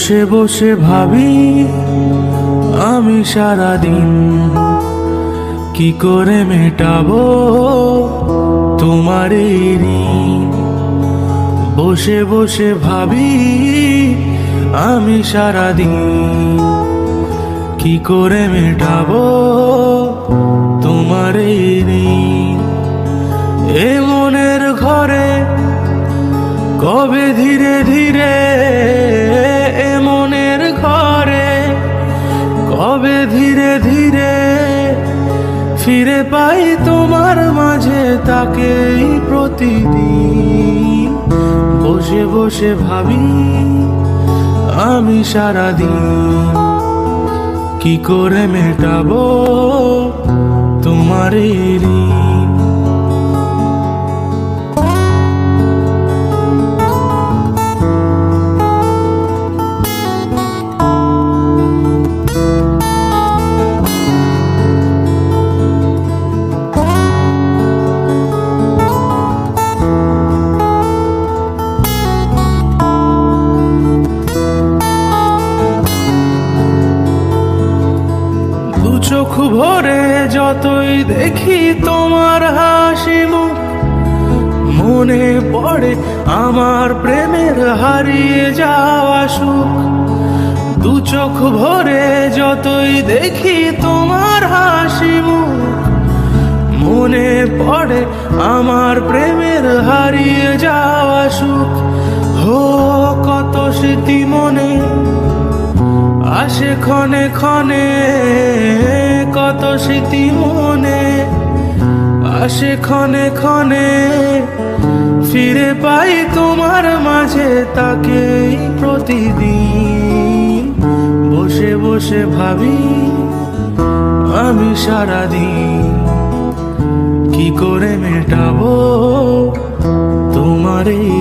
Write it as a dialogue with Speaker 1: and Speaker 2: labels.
Speaker 1: বসে বসে ভাবি আমি সারাদিন কি করে মেটাবো তোমার এই ঋণ। বসে বসে ভাবি আমি সারাদিন কি করে মেটাবো তোমার এই ঋণ। এ মনের ঘরে কবে ধীরে ধীরে, এ মনের ঘরে কবে ধীরে ধীরে ফিরে পাই তোমার মাঝে তাকেই প্রতিদিন। বসে বসে ভাবি আমি সারাদিন কি করে মেটাবো তোমার এই ঋণ। চোখ ভরে যতই দেখি তোমার হাসি মুখ, মনে পড়ে আমার প্রেমের হারিয়ে যাওয়া সুখ। দু চোখ ভরে যতই দেখি তোমার হাসি মুখ, মনে পড়ে আমার প্রেমের হারিয়ে যাওয়া সুখ। হো কত স্মৃতি মনে আসে ক্ষণে ক্ষণে, কত স্মৃতি মনে আসে ক্ষণে ক্ষণে ফিরে পাই তোমার মাঝে তাকেই প্রতিদিন। বসে বসে ভাবি আমি সারাদিন কি করে মেটাবো তোমার এই